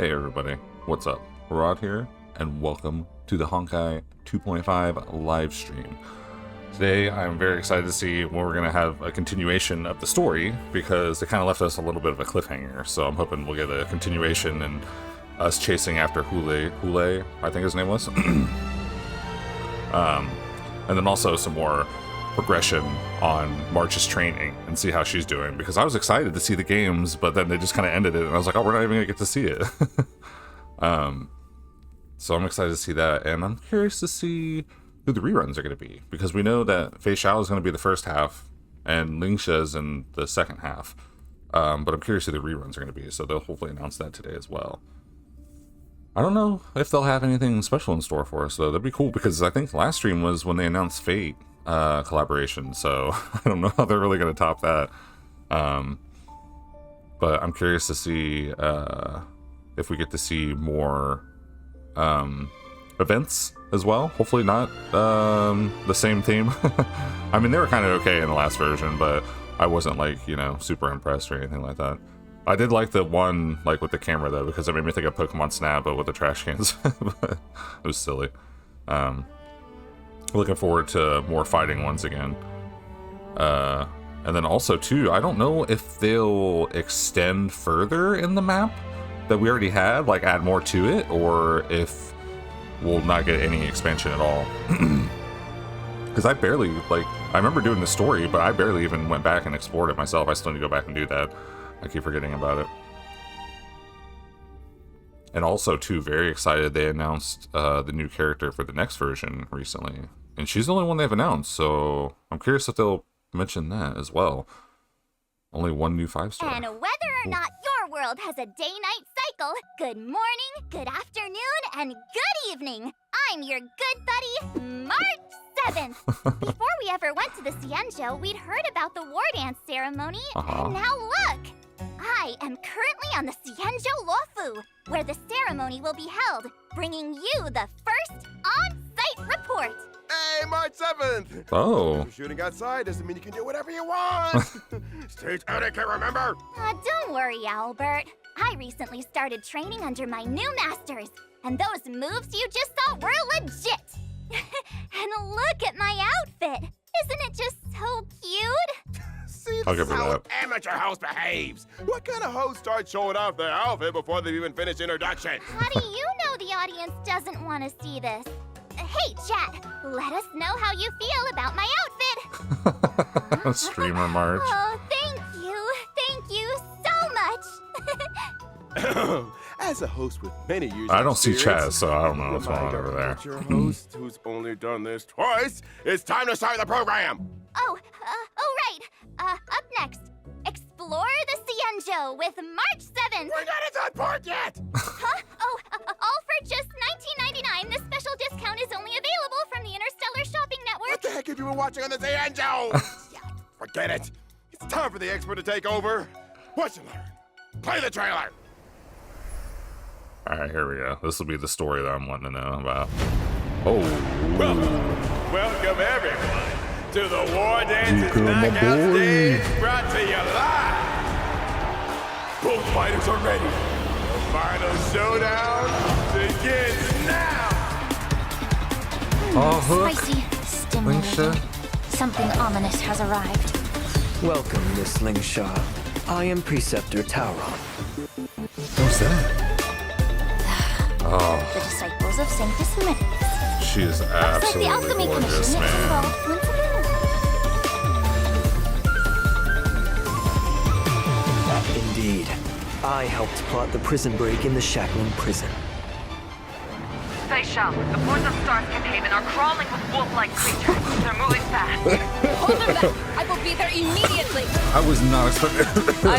Hey everybody, what's up? Horaud here, and welcome to the Honkai 2.5 Livestream. Today I'm very excited to see when we're going to have a continuation of the story, because it kind of left us a little bit of a cliffhanger, so I'm hoping we'll get a continuation and us chasing after Horaud, I think his name was. And then also some more progression on March's training and see how she's doing, because I was excited to see the games, but then they just kind of ended it and I was like, oh, we're not even gonna get to see it. So I'm excited to see that, and I'm curious to see who the reruns are going to be, because we know that Fei Xiao is going to be the first half and Lingsha is in the second half, but I'm curious who the reruns are going to be, so they'll hopefully announce that today as well. I don't know if they'll have anything special in store for us though. That'd be cool, because I think the last stream was when they announced Fate collaboration, so I don't know how they're really going to top that, but I'm curious to see if we get to see more events as well. Hopefully not the same theme. I mean, they were kind of okay in the last version, but I wasn't like, you know, super impressed or anything like that. I did like the one like with the camera though, because it made me think of Pokemon Snap but with the trash cans. But it was silly. Looking forward to more fighting once again. And then also too, I don't know if they'll extend further in the map that we already had, like add more to it, or if we'll not get any expansion at all. Because I barely, like, I remember doing the story, but I barely even went back and explored it myself. I still need to go back and do that. I keep forgetting about it. And also too, very excited, they announced the new character for the next version recently, and she's the only one they've announced, so I'm curious if they'll mention that as well. Only one new 5-star. And whether or not your world has a day-night cycle, good morning, good afternoon, and good evening. I'm your good buddy, March 7th. Before we ever went to the Xianzhou, we'd heard about the war dance ceremony, and now look! I am currently on the Xianzhou Luofu, where the ceremony will be held, bringing you the first on-site report. Hey, March 7th! Oh. Shooting outside doesn't mean you can do whatever you want! Stage etiquette, remember? Don't worry, Albert. I recently started training under my new masters, and those moves you just saw were legit! And look at my outfit! Isn't it just so cute? See, I'll this give is her how that. an amateur host behaves! What kind of host starts showing off their outfit before they've even finished introduction? How do you know the audience doesn't want to see this? Hey, chat, let us know how you feel about my outfit. Streamer March. Oh, thank you so much. As a host with many years I don't see experience, Chaz, so I don't know what's going on reminder over there. that your host, who's only done this twice, it's time to start the program! Oh, right. Up next, explore the Xianzhou with March 7th. We're not at that part yet! Huh? Oh, all for just $19.99. This special discount is only available from the Interstellar Shopping Network. What the heck have you been watching on the Xianzhou? Yeah, forget it. It's time for the expert to take over. Watch and learn. Play the trailer. Alright, here we go. This will be the story that I'm wanting to know about. Oh. Welcome everyone to the War Dances Welcome Knockout aboard. Stage, brought to you live. Both fighters are ready. The final showdown begins now. Oh, Hook. Spicy, stimulating. Lingsha. Something ominous has arrived. Welcome, Miss Lingsha. I am Preceptor Tauron. Who's that? The disciples of Sanctus Minimus. She is Looks like the absolutely alchemy gorgeous, commission is man. involved once again. Indeed. I helped plot the prison break in the Shackling prison. Fei Xiao, the boys of Starscape Haven are crawling with wolf-like creatures. They're moving fast. Hold them back! I will be there immediately! I was not expecting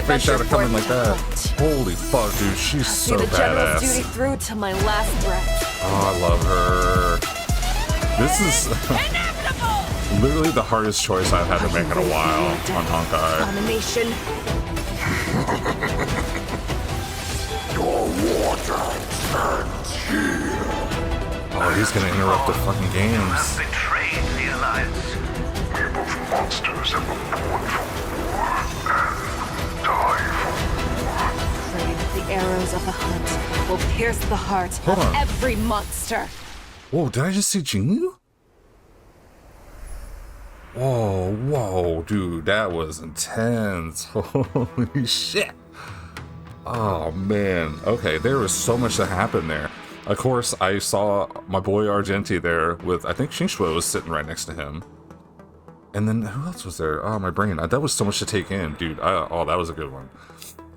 Fei Xiao to come in like that. Holy fuck, dude, she's so See the general's badass. duty through to my last breath. Oh, I love her. This is literally the hardest choice I've had to make in a while on Honkai. Domination. Your water turns here. Oh, he's gonna interrupt the fucking games. Betrayed the Alliance. We're both monsters and were born for war and die for war. Afraid of the arrows of the hunt will pierce the heart Hold of on. every monster. Whoa, did I just see Jinyu? Whoa, dude, that was intense. Holy shit. Oh, man. Okay, there was so much that happened there. Of course, I saw my boy Argenti there with, I think Shinshua was sitting right next to him. And then, who else was there? Oh, my brain. That was so much to take in, dude. Oh, that was a good one.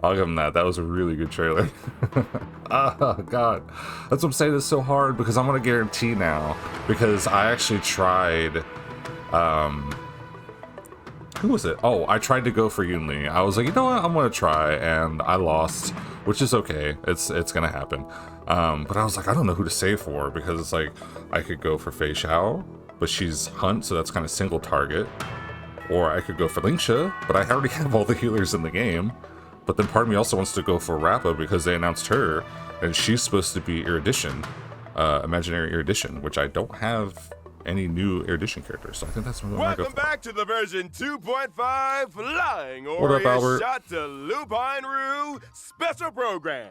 I'll give him that. That was a really good trailer. Oh, God. That's what I'm saying. It's so hard because I'm going to guarantee now. Because I actually tried... who was it? Oh, I tried to go for Yunli. I was like, you know what? I'm going to try. And I lost, which is okay. It's going to happen. But I was like, I don't know who to save for. Because it's like, I could go for Fei Xiao. But she's Hunt, so that's kind of single target. Or I could go for Lingsha. But I already have all the healers in the game. But then part of me also wants to go for Rappa because they announced her, and she's supposed to be Erudition, Imaginary Erudition, which I don't have any new Erudition characters, so I think that's what I'm gonna go Welcome for. back to the version 2.5 Flying What up, Albert? Warrior Shot to Lupine Rue special program.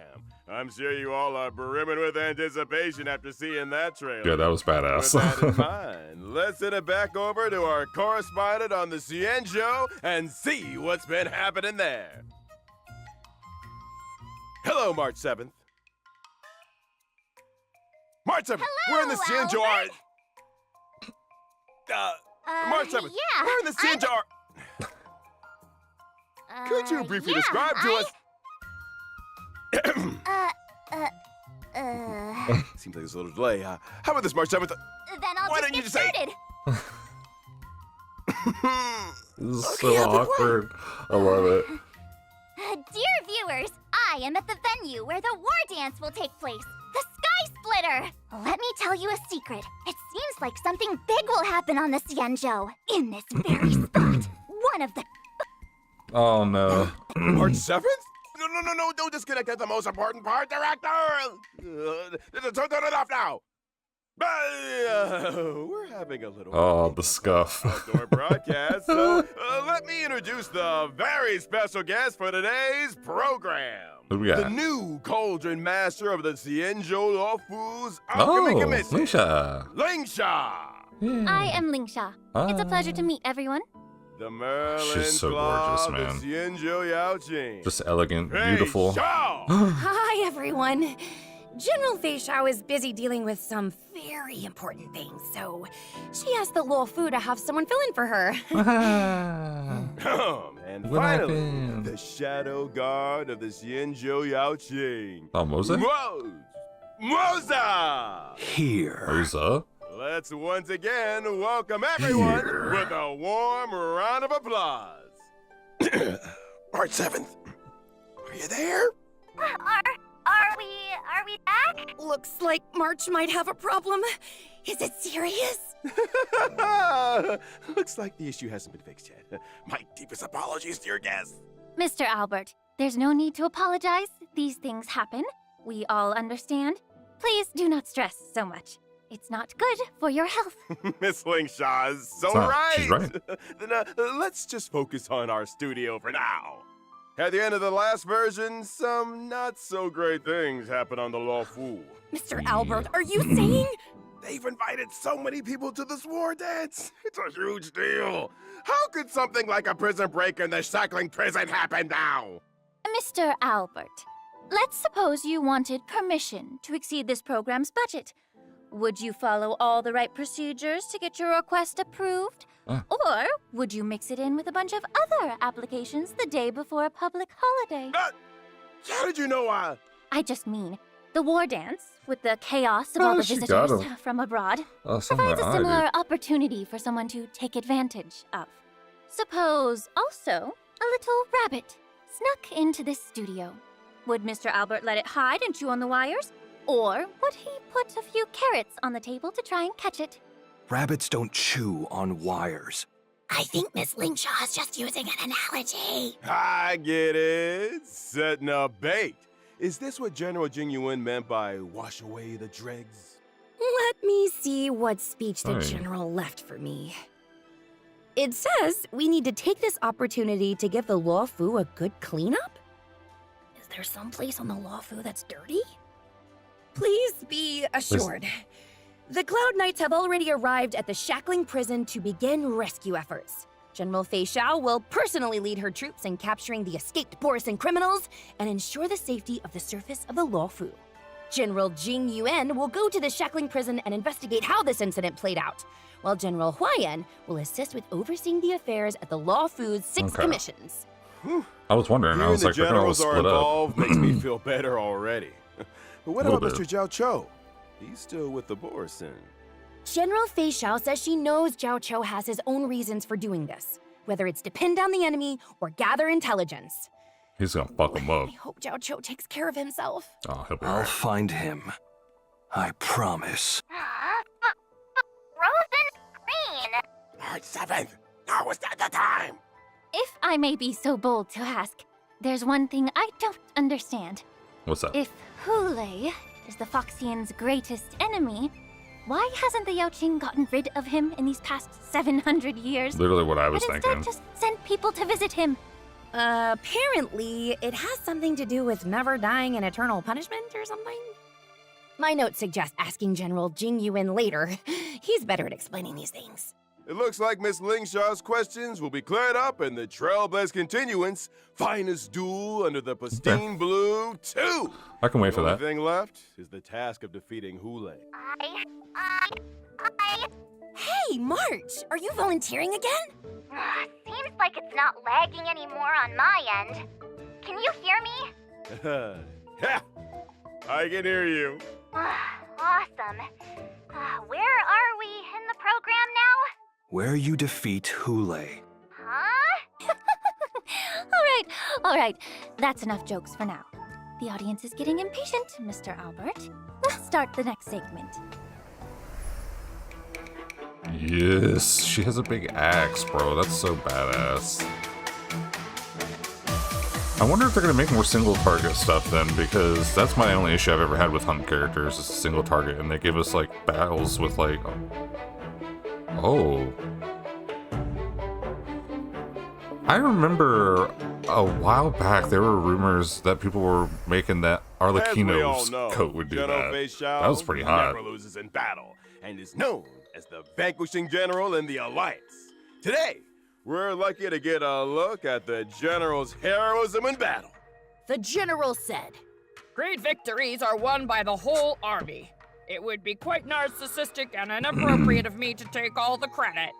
I'm sure you all are brimming with anticipation after seeing that trailer. Yeah, that was With badass. that in mind, let's send it back over to our correspondent on the Cienjo and see what's been happening there. Hello, March 7th. March 7th, we're in the Cienjo Albert. March 7th, yeah, we're in the Cienjo Could you briefly describe to us? Seems like there's a little delay. How about this, March 7th? Then I'll Why just don't you get just say- started. This is so awkward. I love it. Dear viewers, I am at the venue where the war dance will take place, the Sky Splitter. Let me tell you a secret. It seems like something big will happen on the Cienjo. In this very spot, one of the... Oh no. March 7th? No, don't disconnect at the most important part, director! Turn it off now! We're having a little... Oh, the scuff. outdoor broadcast, so let me introduce the very special guest for today's program. Who we The got? new Cauldron Master of the Cienjo Lawfu's Oh, Alchemy Commission, Lingsha. Lingsha! I am Lingsha. It's a pleasure to meet everyone. The Merlin She's so Claw gorgeous, of the man. Cienjo Yaojing. Just elegant, Hey, beautiful. Shao! Hi, everyone. General Fei Xiao is busy dealing with some very important things, so she asked the Luo Fu to have someone fill in for her. And What finally, happened? the Shadow Guard of the Cienjo Yaojing. Oh, Moza? Moza! Here. Moza? Let's once again welcome everyone with a warm round of applause. March 7th. Are you there? Are we back? Looks like March might have a problem. Is it serious? Looks like the issue hasn't been fixed yet. My deepest apologies to your guests. Mr. Albert, there's no need to apologize. These things happen. We all understand. Please do not stress so much. It's not good for your health. Miss Lingshaw is so It's not. right. She's right. Then let's just focus on our studio for now. At the end of the last version, some not so great things happened on the Luo Fu. Mr. Albert, are you saying? They've invited so many people to this war dance. It's a huge deal. How could something like a prison break in the cycling prison happen now? Mr. Albert, let's suppose you wanted permission to exceed this program's budget. Would you follow all the right procedures to get your request approved? Or would you mix it in with a bunch of other applications the day before a public holiday? How did you know I just mean, the war dance, with the chaos of all the she got visitors 'em. from abroad, Oh, provides a similar opportunity for someone to take advantage of. Suppose, also, a little rabbit snuck into this studio. Would Mr. Albert let it hide and chew on the wires? Or would he put a few carrots on the table to try and catch it? Rabbits don't chew on wires. I think Miss Lingshaw is just using an analogy. I get it. Setting a bait. Is this what General Jingyuan meant by wash away the dregs? Let me see what speech the Hey. general left for me. It says we need to take this opportunity to give the Luo Fu a good cleanup? Is there someplace on the Lawfu that's dirty? Please be assured. The Cloud Knights have already arrived at the Shackling prison to begin rescue efforts. General Fei Xiao will personally lead her troops in capturing the escaped Borisan criminals and ensure the safety of the surface of the Lawfu. General Jing Yuan will go to the Shackling prison and investigate how this incident played out, while General Huayan will assist with overseeing the affairs at the Lawfu's 6 commissions. I was wondering. I was the like, they're gonna all generals are split up. involved makes me feel better already. But what Little about bit. Mr. Zhao Cho? He's still with the Borisan. General Fei Xiao says she knows Zhao Cho has his own reasons for doing this, whether it's to pin down the enemy or gather intelligence. He's gonna fuck him up. I hope Zhao Cho takes care of himself. Oh, he'll be I'll alright. find him. I promise. Frozen green. March 7th. Now is not the time. If I may be so bold to ask, there's one thing I don't understand. What's that? If Hule is the Foxian's greatest enemy, why hasn't the Yaoqing gotten rid of him in these past 700 years? Literally what I was But thinking. instead just sent people to visit him. Apparently, it has something to do with never dying in eternal punishment or something. My notes suggest asking General Jing Yuan later. He's better at explaining these things. It looks like Miss Lingshaw's questions will be cleared up in the Trailblaze Continuance Finest Duel under the Pristine Blue 2. I can wait for The that. only thing left is the task of defeating Hule. Hey, March, are you volunteering again? Seems like it's not lagging anymore on my end. Can you hear me? Yeah, I can hear you. Awesome. Where are we in the program now? Where you defeat Hule. Huh? All right. That's enough jokes for now. The audience is getting impatient, Mr. Albert. Let's start the next segment. Yes, she has a big axe, bro. That's so badass. I wonder if they're gonna make more single target stuff then, because that's my only issue I've ever had with hunt characters is a single target, and they give us like battles with like, oh. I remember a while back there were rumors that people were making that As we all Arlecchino's know, coat would do General that. Fei Xiao That was pretty hot. never loses in battle and is known as the vanquishing general in the Alliance. Today, we're lucky to get a look at the general's heroism in battle. The general said, "Great victories are won by the whole army. It would be quite narcissistic and inappropriate of me to take all the credit."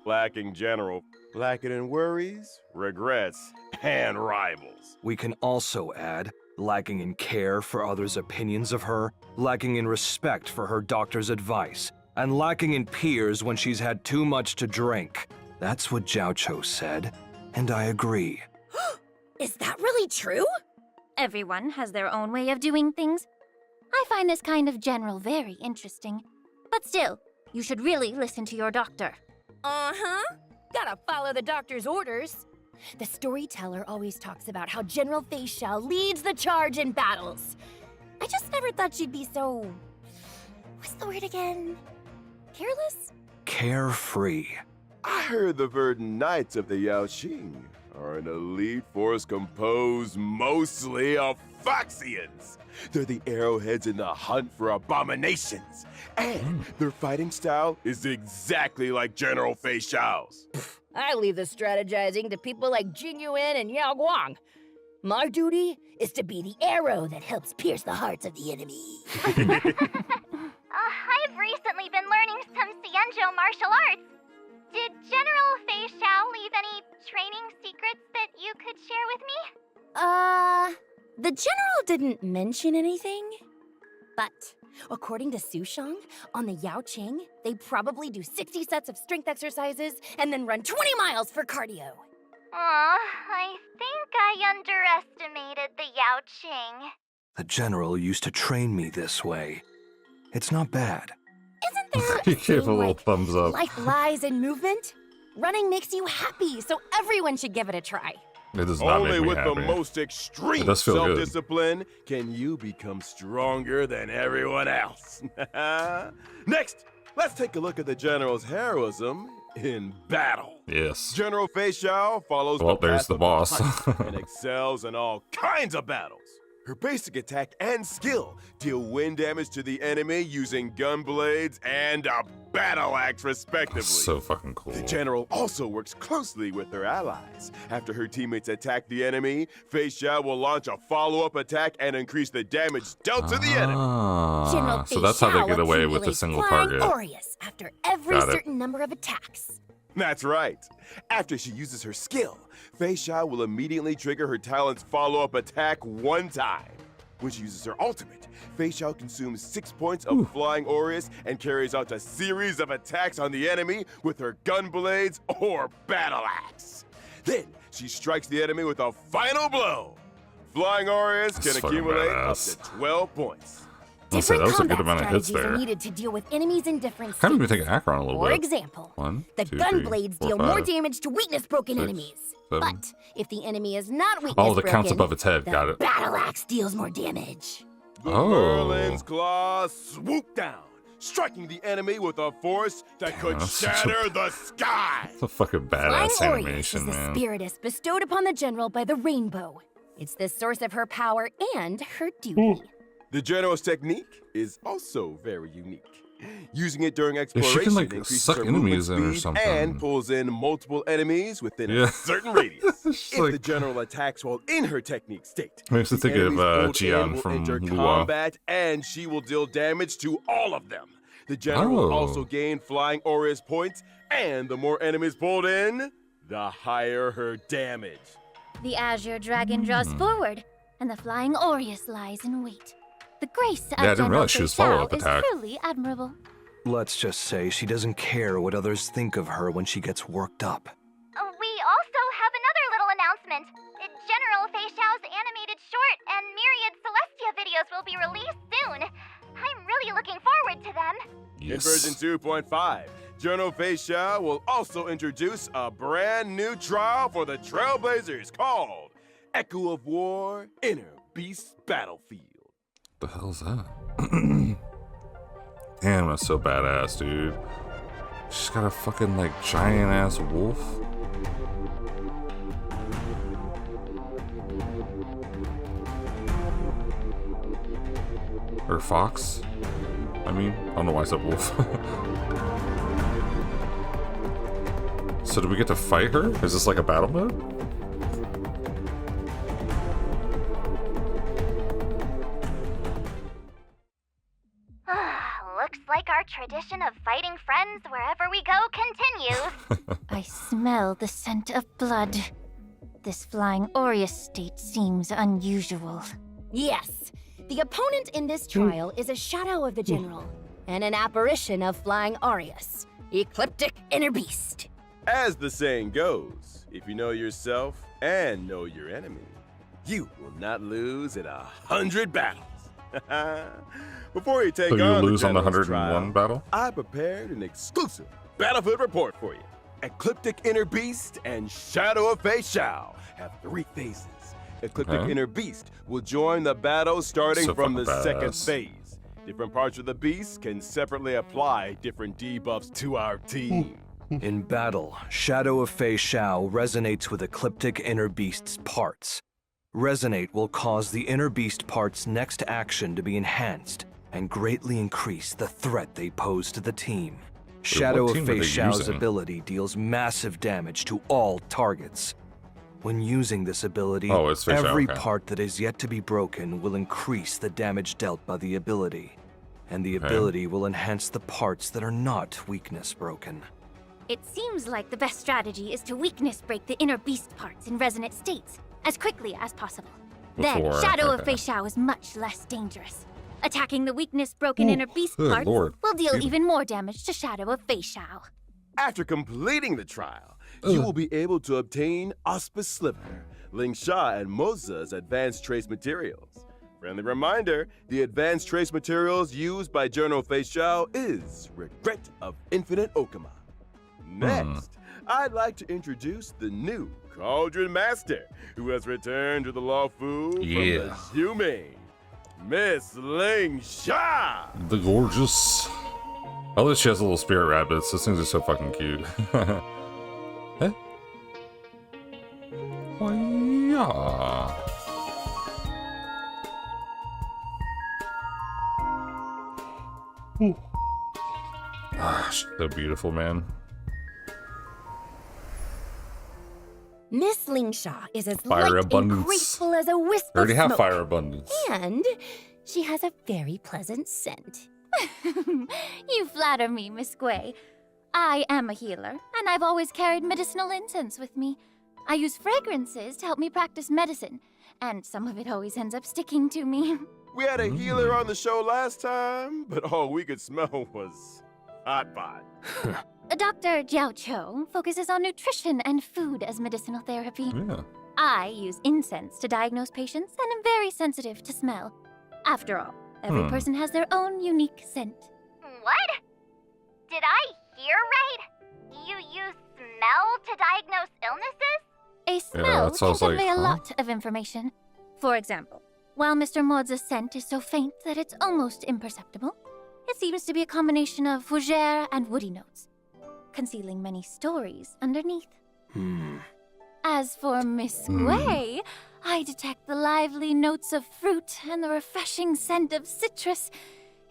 Lacking general, lacking in worries, regrets, and rivals. We can also add, lacking in care for others' opinions of her, lacking in respect for her doctor's advice, and lacking in peers when she's had too much to drink. That's what Zhao Cho said, and I agree. Is that really true? Everyone has their own way of doing things. I find this kind of general very interesting. But still, you should really listen to your doctor. Uh-huh. Gotta follow the doctor's orders. The storyteller always talks about how General Fei Xiao leads the charge in battles. I just never thought she'd be so... What's the word again? Careless? Carefree. I heard the Verdant Knights of the Yaoqing are an elite force composed mostly of Foxians. They're the arrowheads in the hunt for abominations. And their fighting style is exactly like General Fei Xiao's. I leave the strategizing to people like Jing Yuan and Yao Guang. My duty is to be the arrow that helps pierce the hearts of the enemy. I've recently been learning some Xianzhou martial arts. Did General Fei Xiao leave any training secrets that you could share with me? The general didn't mention anything. But according to Su Shang, on the Yaoqing, they probably do 60 sets of strength exercises and then run 20 miles for cardio. I think I underestimated the Yaoqing. The general used to train me this way. It's not bad. Isn't there He a gave a saying little like, thumbs up. life lies in movement? Running makes you happy, so everyone should give it a try. It does not Only make me with happy. the most extreme It does feel good. self-discipline can you become stronger than everyone else. Next, let's take a look at the general's heroism in battle. Yes. General Fei Xiao follows Well, the there's path the of boss. hunt and excels in all kinds of battles. Her basic attack and skill deal wind damage to the enemy using gun blades and a battle axe, respectively. That's so fucking cool. The general also works closely with her allies. After her teammates attack the enemy, Fei Xiao will launch a follow-up attack and increase the damage dealt to the enemy. General So that's how they get away with a single target. Aureus after every Got it. certain number of attacks. That's right. After she uses her skill, Fei Xiao will immediately trigger her talent's follow-up attack one time. When she uses her ultimate, Fei Xiao consumes 6 points of Flying Aureus and carries out a series of attacks on the enemy with her gun blades or battle axe. Then she strikes the enemy with a final blow. Flying Aureus That's can fucking accumulate badass. up to 12 points. I'll say that was a good combat amount of hits strategies are there. needed to deal with enemies in different Kind of states. even thinking Akron a little For bit. example, 1, the 2, gun 3, blades 4, deal more 5. damage to weakness-broken 6, enemies. 7. But if the enemy is not Oh, weakness-broken, the counts above its head. the Got it. battle axe deals more damage. The Oh. Merlin's claws swoop down, striking the enemy with a force that could that's such a- shatter the sky. It's a fucking Flying badass Aureus animation, is the man. spiritus bestowed upon the general by the rainbow. It's the source of her power and her duty. The general's technique is also very unique. Using it during she exploration can, like, increases suck her movement enemies in or speed something. and pulls in multiple enemies within Yeah. a certain radius. It's If like- the general attacks while in her technique state, Makes me the think of, enemies pulled in Jian will from enter Lua. combat, and she will deal damage to all of them. The general will Oh. also gain Flying Aureus points, and the more enemies pulled in, the higher her damage. The Azure Dragon draws forward, and the Flying Aureus lies in wait. The grace of Yeah, I didn't General realize she was Fei Xiao follow-up is attack. truly admirable. Let's just say she doesn't care what others think of her when she gets worked up. We also have another little announcement. General Fei Xiao's animated short and myriad Celestia videos will be released soon. I'm really looking forward to them. In version 2.5, General Fei Xiao will also introduce a brand new trial for the Trailblazers called Echo of War Inner Beast Battlefield. The hell's that? Damn, that's so badass, dude. She's got a fucking, like, giant ass wolf. Or fox. I mean, I don't know why I said wolf. So do we get to fight her? Is this like a battle mode? Looks like our tradition of fighting friends wherever we go continues. I smell the scent of blood. This Flying Aureus state seems unusual. Yes, the opponent in this trial is a shadow of the general and an apparition of Flying Aureus, ecliptic inner beast. As the saying goes, if you know yourself and know your enemy, you will not lose in 100 battles. Before you take So you on lose on the general's 101 trial, battle? I prepared an exclusive Battlefield report for you. Ecliptic Inner Beast and Shadow of Fei Xiao have 3 phases. Ecliptic Okay. Inner Beast will join the battle starting So from the fucking second badass. phase. Different parts of the beast can separately apply different debuffs to our team. In battle, Shadow of Fei Xiao resonates with Ecliptic Inner Beast's parts. Resonate will cause the Inner Beast part's next action to be enhanced and greatly increase the threat they pose to the team. Shadow what of team are Fei they Xiao's using? ability deals massive damage to all targets. When using this ability, Oh, it's Fei Xiao, every okay. part that is yet to be broken will increase the damage dealt by the ability, and the Okay. ability will enhance the parts that are not weakness broken. It seems like the best strategy is to weakness break the inner beast parts in resonant states as quickly as possible. Then Before- Shadow of okay. Fei Xiao is much less dangerous. Attacking the weakness broken inner beast good parts lord. will deal Excuse me. even more damage to Shadow of Fei Xiao. After completing the trial, you will be able to obtain Auspice Sliver, Ling Sha and Moza's advanced trace materials. Friendly reminder, the advanced trace materials used by General Fei Xiao is Regret of Infinite Okama. Next, I'd like to introduce the new Cauldron Master, who has returned to the Law Fu from the Yeah. Xiumei, Miss Ling Sha. The gorgeous. I love that she has little spirit rabbits. Those things are so fucking cute. Eh? Why-ya. Ooh. Ah, she's so beautiful, man. Miss Lingshaw is as Fire light abundance. and graceful as a wisp I already of have smoke. fire abundance. And she has a very pleasant scent. You flatter me, Miss Gwei. I am a healer, and I've always carried medicinal incense with me. I use fragrances to help me practice medicine, and some of it always ends up sticking to me. We had a healer on the show last time, but all we could smell was hot pot. Dr. Jiao Cho focuses on nutrition and food as medicinal therapy. Yeah. I use incense to diagnose patients and am very sensitive to smell. After all, every person has their own unique scent. What? Did I hear right? You use smell to diagnose illnesses? A smell that can sounds like, convey a huh? lot of information. For example, while Mr. Maud's scent is so faint that it's almost imperceptible, it seems to be a combination of fougere and woody notes, concealing many stories underneath. As for Miss Gwei, I detect the lively notes of fruit and the refreshing scent of citrus.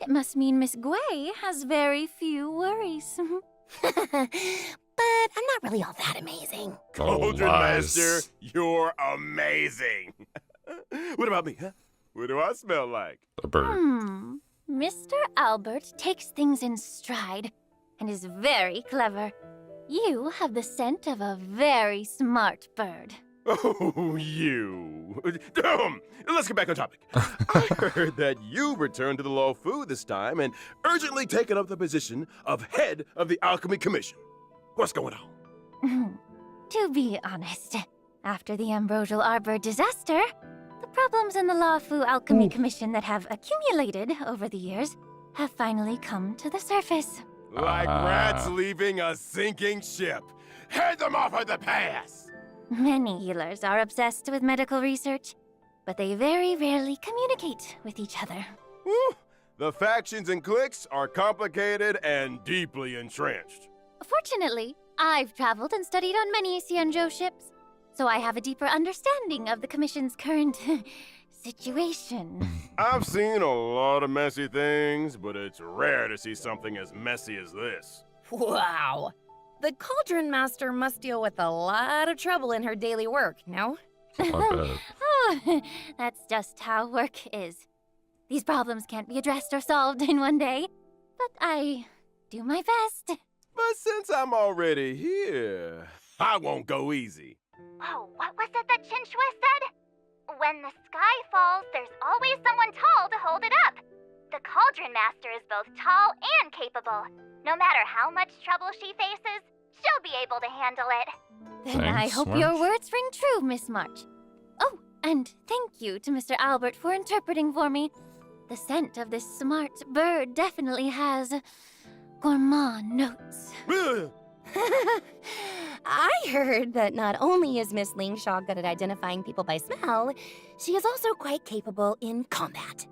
It must mean Miss Gwei has very few worries. But I'm not really all that amazing. Cauldron lies. Master, you're amazing. What about me, huh? What do I smell like? A bird. Mr. Albert takes things in stride and is very clever. You have the scent of a very smart bird. Oh, you. Let's get back on topic. I heard that you returned to the Law Food this time and urgently taken up the position of head of the Alchemy Commission. What's going on? To be honest, after the Ambrosial Arbor disaster, the problems in the Law Fu Alchemy Commission that have accumulated over the years have finally come to the surface. Like rats leaving a sinking ship. Head them off at the pass! Many healers are obsessed with medical research, but they very rarely communicate with each other. Whew. The factions and cliques are complicated and deeply entrenched. Fortunately, I've traveled and studied on many Xianzhou ships, so I have a deeper understanding of the Commission's current situation. I've seen a lot of messy things, but it's rare to see something as messy as this. Wow. The Cauldron Master must deal with a lot of trouble in her daily work, no? Not bad. Oh, that's just how work is. These problems can't be addressed or solved in one day, but I do my best. But since I'm already here, I won't go easy. Oh, what was it that Chinchua said? When the sky falls, there's always someone tall to hold it up. The Cauldron Master is both tall and capable. No matter how much trouble she faces, she'll be able to handle it. Then I Thanks, hope March. your words ring true, Miss March. Oh, and thank you to Mr. Albert for interpreting for me. The scent of this smart bird definitely has gourmand notes. I heard that not only is Miss Lingshaw good at identifying people by smell, she is also quite capable in combat.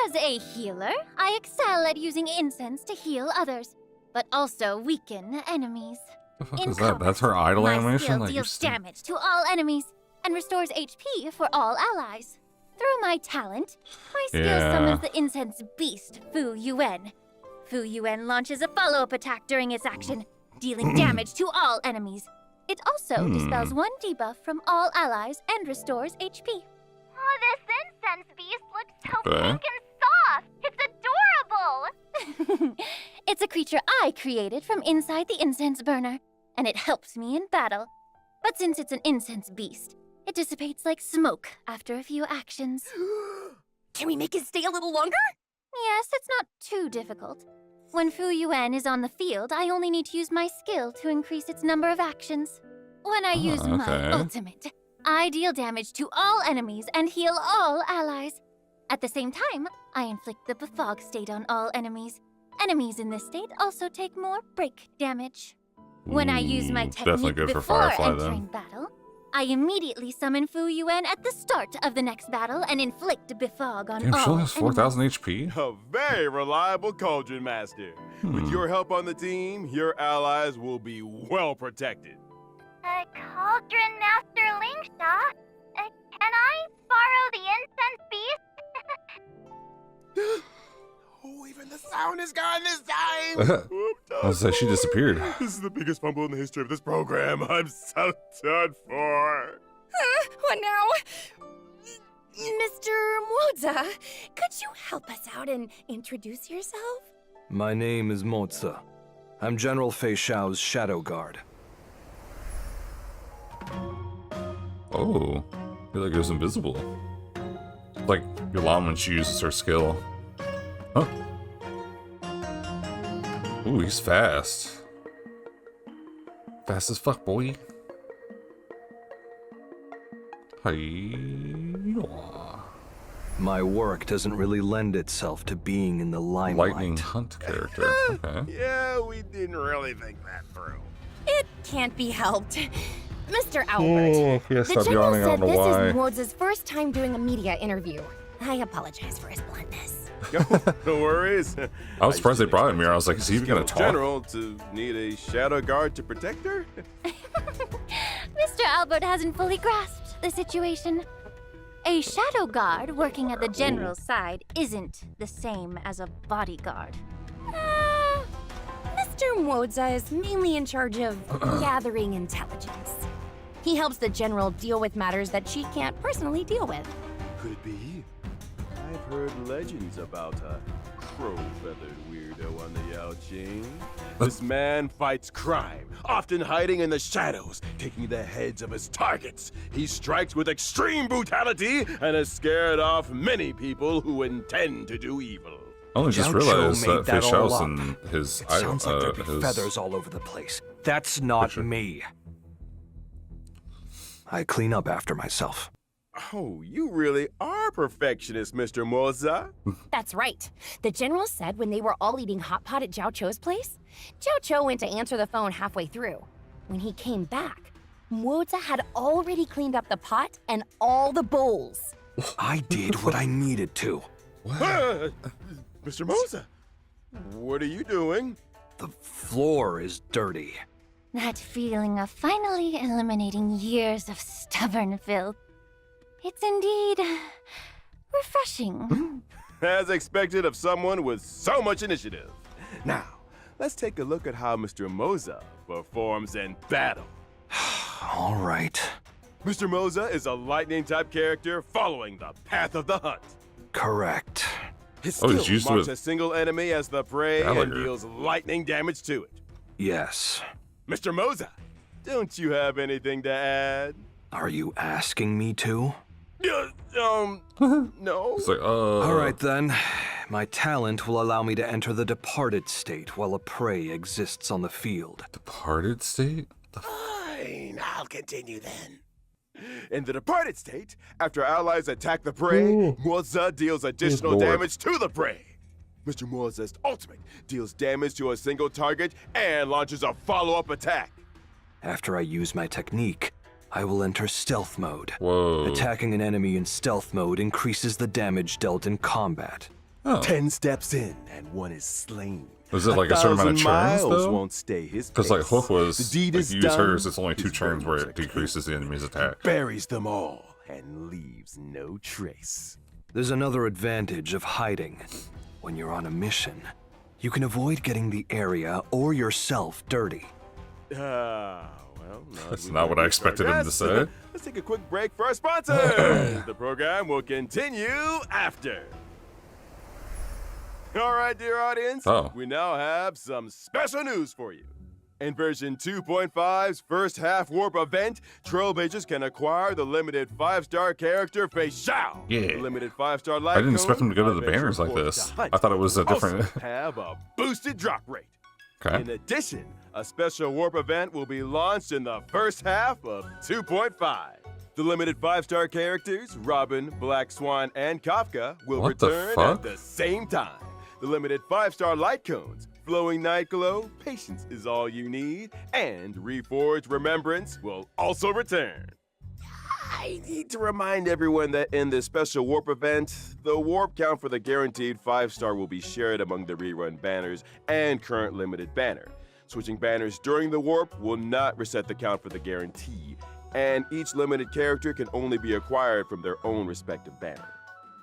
As a healer, I excel at using incense to heal others, but also weaken enemies. The fuck In is that? That's her combat, idol my animation? skill Like, you deals still- damage to all enemies and restores HP for all allies. Through my talent, my skill Yeah. summons the incense beast, Fu Yuan. Fu Yuan launches a follow-up attack during its action, dealing damage to all enemies. It also dispels one debuff from all allies and restores HP. Oh, this incense beast looks so Okay. pink and soft. It's adorable. It's a creature I created from inside the incense burner, and it helps me in battle. But since it's an incense beast, it dissipates like smoke after a few actions. Can we make it stay a little longer? Yes, it's not too difficult. When Fu Yuan is on the field, I only need to use my skill to increase its number of actions. When I use my okay. ultimate, I deal damage to all enemies and heal all allies. At the same time, I inflict the befog state on all enemies. Enemies in this state also take more break damage. When I use my Ooh, definitely technique good for before Firefly, then. entering battle, I immediately summon Fu Yuan at the start of the next battle and inflict befog on Damn, she all only has 4,000 enemies. HP. A very reliable cauldron master. With your help on the team, your allies will be well protected. Cauldron Master Lingsha, can I borrow the incense beast? Oh, even the sound is gone this time! I was like, she disappeared. This is the biggest fumble in the history of this program. I'm so done for. What now? Mr. Moza, could you help us out and introduce yourself? My name is Moza. I'm General Fei Xiao's Shadow Guard. Oh, he like goes invisible. Like Yulon when she uses her skill. Huh. Ooh, he's fast. Fast as fuck, boy. Hi-yah. My work doesn't really lend itself to being in the limelight. Lightning Hunt character. Okay. Yeah, we didn't really think that through. It can't be helped. Mr. Albert, yeah, the stop general yawning, I said don't know this why. is Moza's first time doing a media interview. I apologize for his bluntness. No worries. I was surprised they brought him here. I was like, is he even gonna talk? General to need a shadow guard to protect her? Mr. Albert hasn't fully grasped the situation. A shadow guard working at the general's side isn't the same as a bodyguard. Mr. Moza is mainly in charge of gathering intelligence. He helps the general deal with matters that she can't personally deal with. Could it be? I've heard legends about a crow-feathered weirdo on the Yaoqing. This man fights crime, often hiding in the shadows, taking the heads of his targets. He strikes with extreme brutality and has scared off many people who intend to do evil. I only just Zhao realized Chou that made that all Fish up. and his It sounds like there'd be his- feathers all over the place. That's not Picture. me. I clean up after myself. Oh, you really are perfectionist, Mr. Moza. That's right. The general said when they were all eating hot pot at Zhao Chou's place, Zhao Chou went to answer the phone halfway through. When he came back, Moza had already cleaned up the pot and all the bowls. I did what I needed to. Mr. Moza, what are you doing? The floor is dirty. That feeling of finally eliminating years of stubborn filth. It's indeed refreshing. As expected of someone with so much initiative. Now, let's take a look at how Mr. Moza performs in battle. All right. Mr. Moza is a lightning-type character following the path of the hunt. Correct. His Oh, skill he's used marks to a single enemy as the prey and Gallagher. deals lightning damage to it. Yes. Mr. Moza, don't you have anything to add? Are you asking me to? No. It's like, All right then. My talent will allow me to enter the departed state while a prey exists on the field. Departed state? Fine, I'll continue then. In the departed state, after allies attack the prey, Moza deals additional Lord. damage to the prey. Mr. Moza's ultimate deals damage to a single target and launches a follow-up attack. After I use my technique, I will enter stealth mode. Whoa. Attacking an enemy in stealth mode increases the damage dealt in combat. Oh. 10 steps in, and one is slain. Is it like a certain amount of 1,000 turns, miles though? won't stay his Because like pace. Hook was, The deed like, is you use done, hers, it's only 2 his turns where wounds it are decreases the enemy's attack. buries them all and leaves no trace. There's another advantage of hiding. When you're on a mission, you can avoid getting the area or yourself dirty. Well, That's not what I expected him to say. Let's take a quick break for our sponsors. The program will continue after. All right, dear audience, we now have some special news for you. In version 2.5's first half warp event, Trailblazers can acquire the limited 5-star character Fei Xiao. Yeah. The limited 5-star light I didn't expect cone him to go to the adventure banners like force this. to hunt I thought it was a different. also have a boosted drop rate. Okay. In addition, a special warp event will be launched in the first half of 2.5. The limited 5-star characters, Robin, Black Swan, and Kafka, will What the return fuck? at the same time. The limited 5-star light cones, Flowing Night Glow, Patience is all you need, and Reforged Remembrance will also return. I need to remind everyone that in this special warp event, the warp count for the guaranteed 5-star will be shared among the rerun banners and current limited banner. Switching banners during the warp will not reset the count for the guarantee, and each limited character can only be acquired from their own respective banner.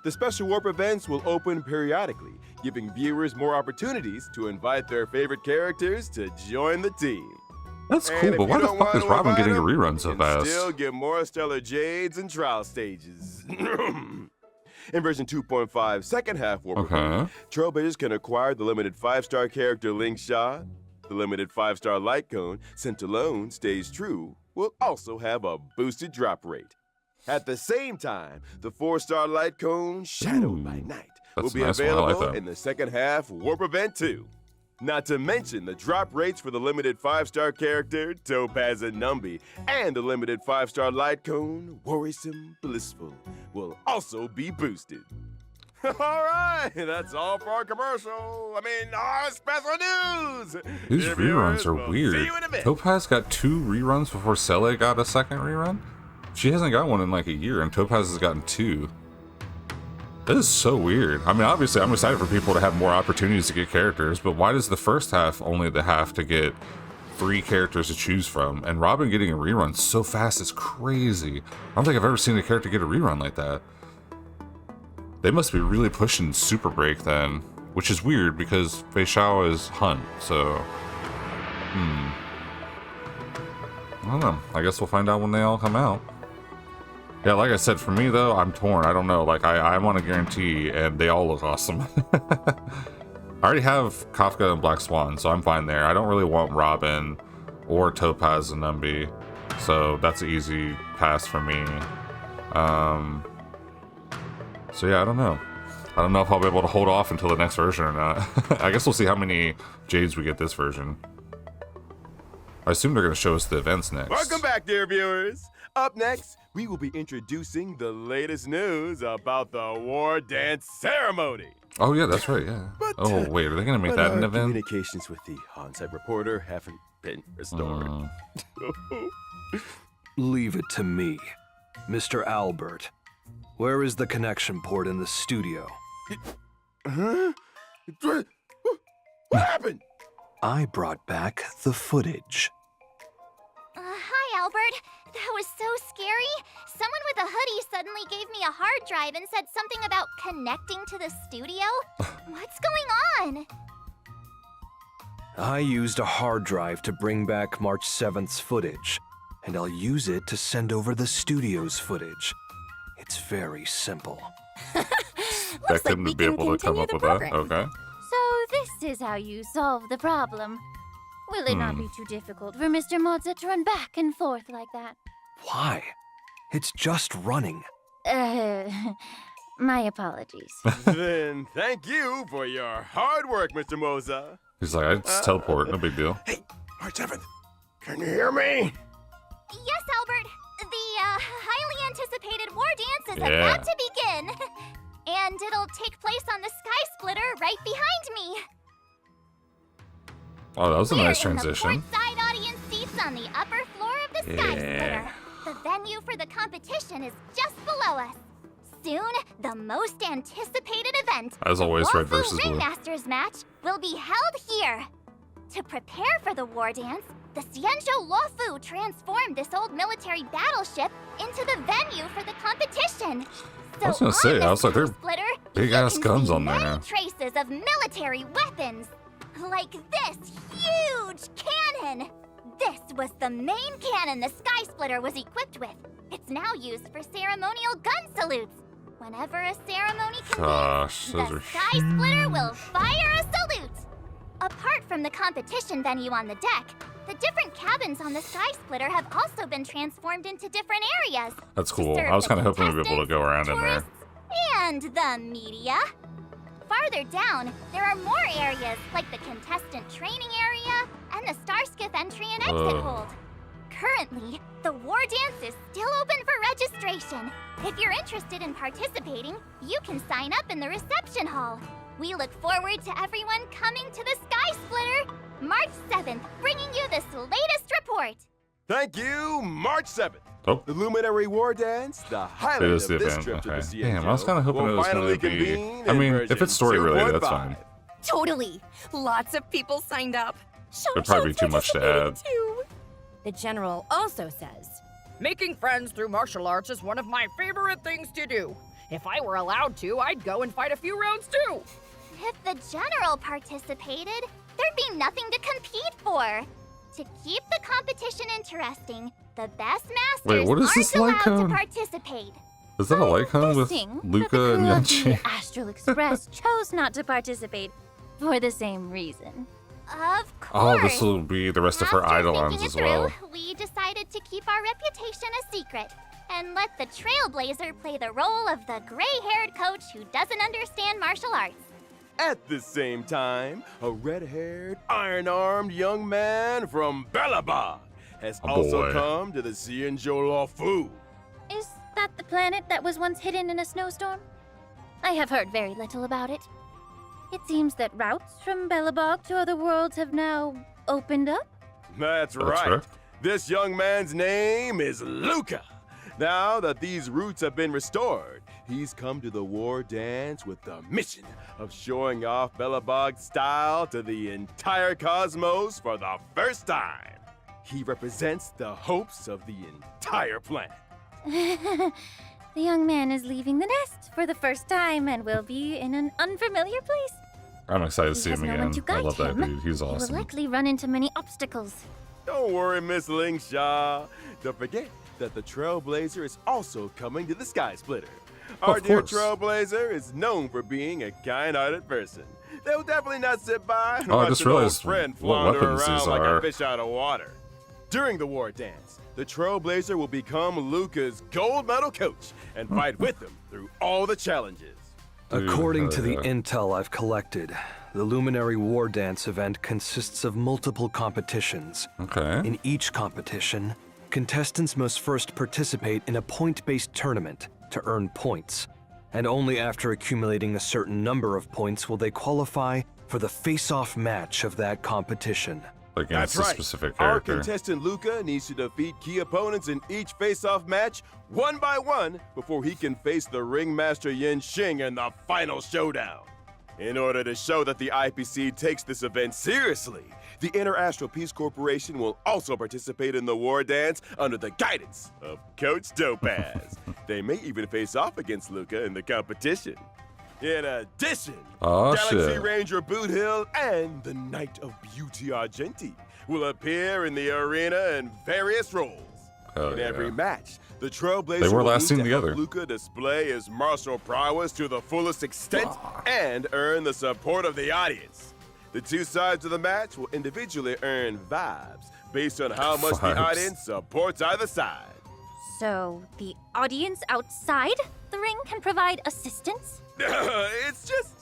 The special warp events will open periodically, giving viewers more opportunities to invite their favorite characters to join the team. That's And cool, if but why you the don't fuck is want to Robin invite getting a them, rerun you so can fast? Still get more Stellar Jades and trial stages. In version 2.5 second half warp event, Trailblazers can acquire the limited 5-star character Link Shot. The limited 5-star light cone, sent alone stays true, will also have a boosted drop rate. At the same time, the 4-star light cone, Shadowed by Night, will be nice one. I like available that. in the second half warp event too. Not to mention the drop rates for the limited 5-star character, Topaz and Numby, and the limited 5-star light cone, Worrisome Blissful, will also be boosted. All right, that's all for our commercial. Our special news. These Dear reruns viewers, are we'll weird. See you in a bit. Topaz got 2 reruns before Cele got a second rerun? She hasn't got one in like a year, and Topaz has gotten 2. That is so weird. Obviously, I'm excited for people to have more opportunities to get characters, but why does the first half only the half to get 3 characters to choose from? And Robin getting a rerun so fast is crazy. I don't think I've ever seen a character get a rerun like that. They must be really pushing Super Break then, which is weird because Fei Xiao is Hunt, so... I don't know. I guess we'll find out when they all come out. Yeah, like I said, for me though, I'm torn. I don't know. Like, I want a guarantee, and they all look awesome. I already have Kafka and Black Swan, so I'm fine there. I don't really want Robin or Topaz and Numby, so that's an easy pass for me. So yeah, I don't know. I don't know if I'll be able to hold off until the next version or not. I guess we'll see how many Jades we get this version. I assume they're going to show us the events next. Welcome back, dear viewers. Up next, we will be introducing the latest news about the War Dance Ceremony. Oh yeah, that's right, yeah. Wait, are they going to make that an event? Communications with the on-site reporter haven't been restored. Leave it to me, Mr. Albert. Where is the connection port in the studio? Huh? What happened? I brought back the footage. Hi, Albert. That was so scary. Someone with a hoodie suddenly gave me a hard drive and said something about connecting to the studio. What's going on? I used a hard drive to bring back March 7th's footage, and I'll use it to send over the studio's footage. It's very simple. Expect him to be able to come up with that? Okay. So this is how you solve the problem. Will it not be too difficult for Mr. Mozart to run back and forth like that? Why? It's just running. My apologies. Then thank you for your hard work, Mr. Moza. He's like, I just teleport, no big deal. Hey, March 7th, can you hear me? Yes, Albert. The highly anticipated war dance is about to begin. And it'll take place on the Sky Splitter right behind me. Oh, that was a nice We're in transition. the port-side audience seats on the upper floor of the Sky Splitter. The venue for the competition is just below us. Soon, the most anticipated event, As always, the red versus blue. Ringmasters match, will be held here. To prepare for the war dance, the Xianzhou Luofu transformed this old military battleship into the venue for the competition. So I was gonna say, I was like, they're Splitter, big-ass you can guns see on many there. traces of military weapons, like this huge cannon. This was the main cannon the Sky Splitter was equipped with. It's now used for ceremonial gun salutes. Whenever a ceremony Gosh, convenes, those the are Sky Splitter will fire a salute. Apart from the competition venue on the deck, the different cabins on the Sky Splitter have also been transformed into different areas. That's to cool. serve I was the kind of hoping we'd be able to go around in there. tourists and the media. Farther down, there are more areas like the contestant training area and the Starskiff entry and exit hold. Currently, the war dance is still open for registration. If you're interested in participating, you can sign up in the reception hall. We look forward to everyone coming to the Sky Splitter, March 7th, bringing you this latest report. Thank you, March 7th. Oh, The Luminary War Dance, the highlight is of the this event, trip to the okay. CNJ, Damn, I was kinda hoping will it was finally gonna be- convene I in mean, version if it's story related, that's 2.5. fine. Totally. Lots of people signed up. It'd probably be too much to add. Too. The general also says, Making friends through martial arts is one of my favorite things to do. If I were allowed to, I'd go and fight a few rounds too. If the general participated, there'd be nothing to compete for. To keep the competition interesting, the best masters Wait, what is aren't this allowed Lycon? to participate. Is that a Lycon with Interesting, Luca but and the crew of the Yanchi? Astral Express chose not to participate for the same reason. Of Oh, course. this will be the rest of her After Eidolons thinking as it well. through, we decided to keep our reputation a secret and let the Trailblazer play the role of the gray-haired coach who doesn't understand martial arts. At the same time, a red-haired, iron-armed young man from Bellabog has Oh, also boy. come to the Fu. Is that the planet that was once hidden in a snowstorm? I have heard very little about it. It seems that routes from Bellabog to other worlds have now opened up. That's That's right. fair. This young man's name is Luca. Now that these routes have been restored, he's come to the war dance with the mission of showing off Bellabog's style to the entire cosmos for the first time. He represents the hopes of the entire planet. The young man is leaving the nest for the first time and will be in an unfamiliar place. I'm excited to He see has him no again. one to I guide love that him. dude. He's He will awesome. likely run into many obstacles. Don't worry, Miss Lingshaw. Don't forget that the Trailblazer is also coming to the Sky Splitter. Our Of dear course. Trailblazer is known for being a kind-hearted person. They'll definitely not sit by and Oh, I watch just an old realized friend what flounder weapons around these like are. a fish out of water. During the war dance, the Trailblazer will become Luca's gold medal coach and fight with him through all the challenges. Dude, According to hell the yeah. intel I've collected, the Luminary War Dance event consists of multiple competitions. Okay. In each competition, contestants must first participate in a point-based tournament to earn points, and only after accumulating a certain number of points will they qualify for the face-off match of that competition. Against That's a right. specific Our character. contestant Luca needs to defeat key opponents in each face-off match one by one before he can face the ringmaster Yin Xing in the final showdown. In order to show that the IPC takes this event seriously, the Inter-Astral Peace Corporation will also participate in the war dance under the guidance of Coach Topaz. They may even face off against Luca in the competition. In addition, Oh, Galaxy shit. Ranger Boot Hill and the Knight of Beauty Argenti will appear in the arena in various roles. Hell In yeah. every match, the Trailblazer They were will last need seen to help together. Luca display his martial prowess to the fullest extent and earn the support of the audience. The two sides of the match will individually earn vibes based on how much the Vibes. audience supports either side. So, the audience outside the ring can provide assistance? It's just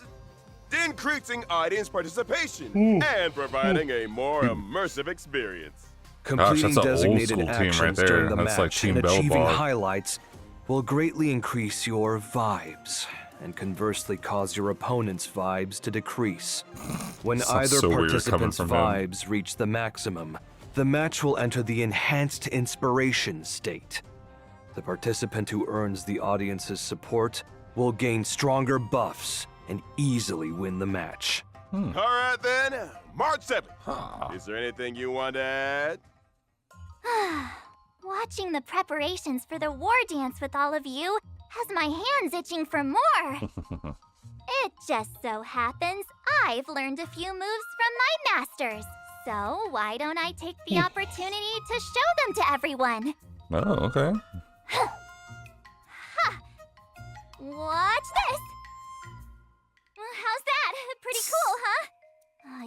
increasing audience participation and providing a more immersive experience. Completing that's an old designated school team right actions there. during the That's match like Team and achieving Bellbog. highlights will greatly increase your vibes, and conversely cause your opponent's vibes to decrease. When Sounds either so weird coming participant's from him. vibes reach the maximum, the match will enter the enhanced inspiration state. The participant who earns the audience's support will gain stronger buffs and easily win the match. All right then, March 7th. Is there anything you want to add? Watching the preparations for the war dance with all of you has my hands itching for more. It just so happens I've learned a few moves from my masters. So why don't I take the opportunity to show them to everyone? Oh, okay. Watch this! How's that? Pretty cool, huh?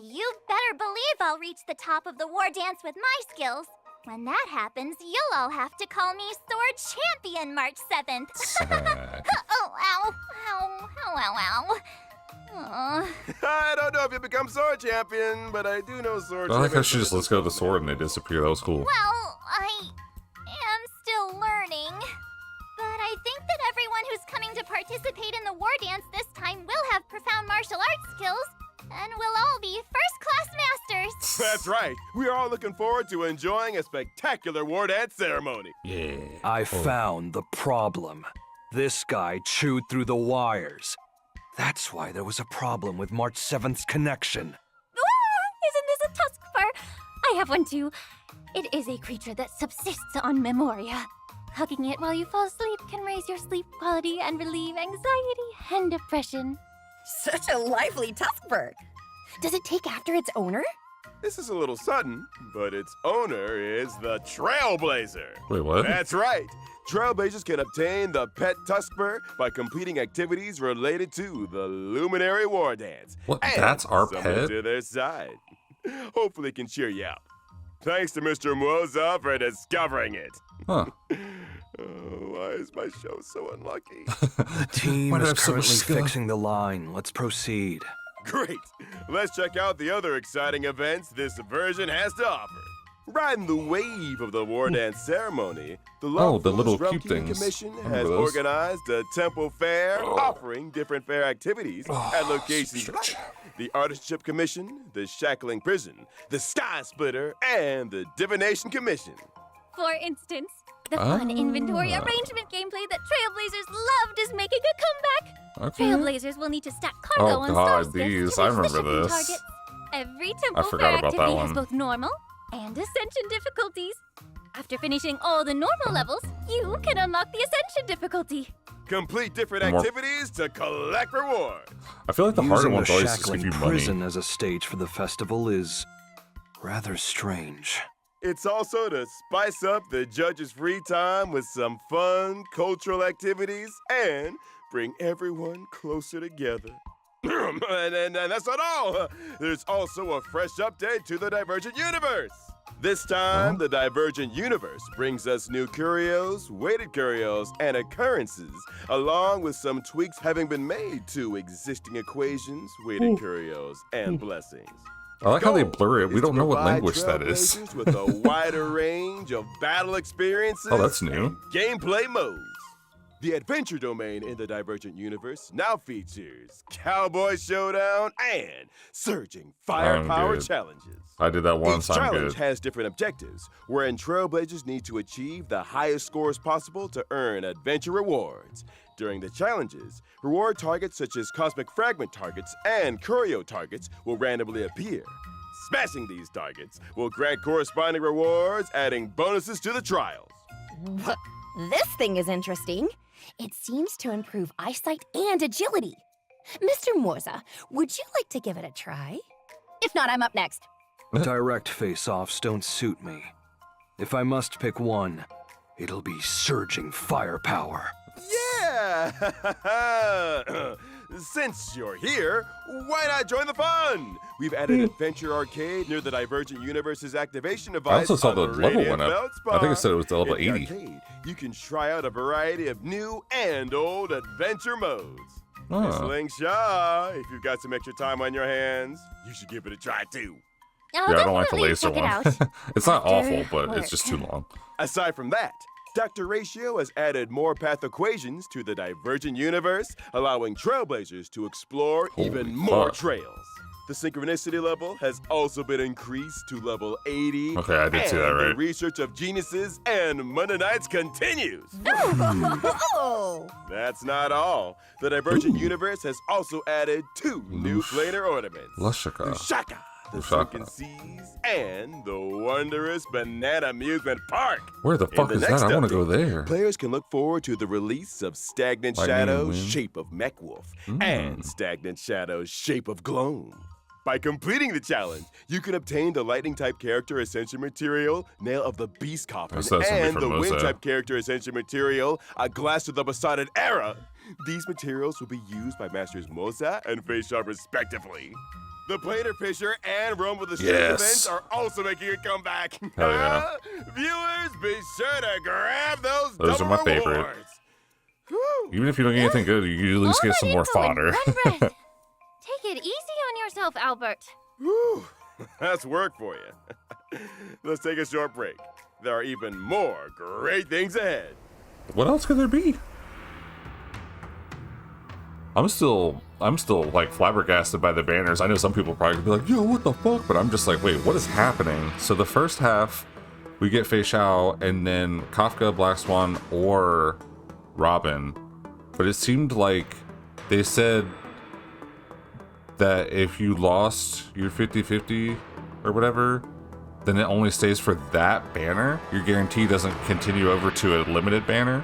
You better believe I'll reach the top of the war dance with my skills. When that happens, you'll all have to call me Sword Champion March 7th. Oh, ow. Ow, ow, ow, ow. Aw. I don't know if you become sword champion, but I do know sword I like how champion. she just lets go of the sword and they disappear. That was cool. Well, I am still learning. But I think that everyone who's coming to participate in the war dance this time will have profound martial arts skills. And we'll all be first-class masters. That's right. We are all looking forward to enjoying a spectacular war dance ceremony. Yeah. I found the problem. This guy chewed through the wires. That's why there was a problem with March 7th's connection. Isn't this a tusk fur? I have one too. It is a creature that subsists on memoria. Hugging it while you fall asleep can raise your sleep quality and relieve anxiety and depression. Such a lively tuskbird. Does it take after its owner? This is a little sudden, but its owner is the Trailblazer. Wait, what? That's right. Trailblazers can obtain the pet Tuskper by completing activities related to the Luminary War Dance. What? And That's our someone pet? to their side. Hopefully it can cheer you up. Thanks to Mr. Moza for discovering it. Huh. Why is my show so unlucky? The team Why do I is have so much currently skill? fixing the line. Let's proceed. Great. Let's check out the other exciting events this version has to offer. Riding the wave of the war dance ceremony, the the little cute Realm-Keeping things. Commission Remember has those? organized a temple fair offering different fair activities at locations stretch. like the Artistship Commission, the Shackling Prison, the Sky Splitter, and the Divination Commission. For instance, the fun inventory arrangement gameplay that Trailblazers loved is making a comeback. Okay. Trailblazers will need to stack cargo Oh, on God, stars gifts these. to I reach the remember shipping this. targets. Every temple forgot fair about that activity has one. both normal and ascension difficulties. After finishing all the normal levels, you can unlock the ascension difficulty. Complete different More. activities to collect rewards. I feel like the harder Using ones the always just Shackling give you money. prison as a stage for the festival is rather strange. It's also to spice up the judges' free time with some fun cultural activities and bring everyone closer together. and that's not all. There's also a fresh update to the Divergent Universe. This time, the Divergent Universe brings us new curios, weighted curios, and occurrences, along with some tweaks having been made to existing equations, weighted curios, and blessings. I like how they Goal blur it. We is to don't know what provide language that is. Trailblazers with a wider range of battle experiences Oh, that's new. and gameplay modes. The adventure domain in the Divergent Universe now features Cowboy Showdown and Surging Firepower good. Challenges. I did that once. Each I'm challenge good. has different objectives, wherein Trailblazers need to achieve the highest scores possible to earn adventure rewards. During the challenges, reward targets such as Cosmic Fragment targets and Curio targets will randomly appear. Smashing these targets will grant corresponding rewards, adding bonuses to the trials. This thing is interesting. It seems to improve eyesight and agility. Mr. Morza, would you like to give it a try? If not, I'm up next. Direct face-offs don't suit me. If I must pick one, it'll be surging firepower. Yeah! Since you're here, why not join the fun? We've added Adventure Arcade near the Divergent Universe's activation device. also saw on the level Radiant went up. Feldspar. I think it said it was the level In the 80. arcade, you can try out a variety of new and old adventure modes. Miss Oh. Ling Shaw, if you've got some extra time on your hands, you should give it a try too. I'll Yeah, I don't like the definitely laser check it one. out. It's not After awful, but work. it's just too long. Aside from that, Dr. Ratio has added more path equations to the Divergent Universe, allowing Trailblazers to explore even Holy more fuck. trails. The synchronicity level has also been increased to level 80. Okay, I did see that, and right. The research of geniuses and Monday Nights continues. Oh! That's not all. The Divergent Universe has also added 2 new planar ornaments. Lushaka. Lushaka, the Lushaka. Sunken Seas, and the wondrous Banana Amusement Park. Where the In fuck the is that? next I want to go update, there. Players can look forward to the release of Stagnant Lightning Shadow's Wind. Shape of Mechwolf and Stagnant Shadow's Shape of Gloam. By completing the challenge, you can obtain the Lightning-type character Ascension Material, Nail of the Beast Coffin, That's gonna be and for the Moza. Wind-type character Ascension Material, A Glass of the Besotted Era. These materials will be used by Masters Moza and Fayshaw respectively. The Planar Fisher and Rome with the Strings Yes. events are also making a comeback. Hell yeah. Viewers, be sure to grab those Those are double my favorite. rewards. Whew. Even if you don't get anything good, you at least All get some that more info in fodder. one breath. Take it easy on yourself, Albert. Whew. That's work for you. Let's take a short break. There are even more great things ahead. What else could there be? I'm still like flabbergasted by the banners. I know some people probably could be like, yo, what the fuck? But I'm just like, wait, what is happening? So the first half, we get Fei Xiao and then Kafka, Black Swan, or Robin. But it seemed like they said that if you lost your 50-50 or whatever, then it only stays for that banner. Your guarantee doesn't continue over to a limited banner.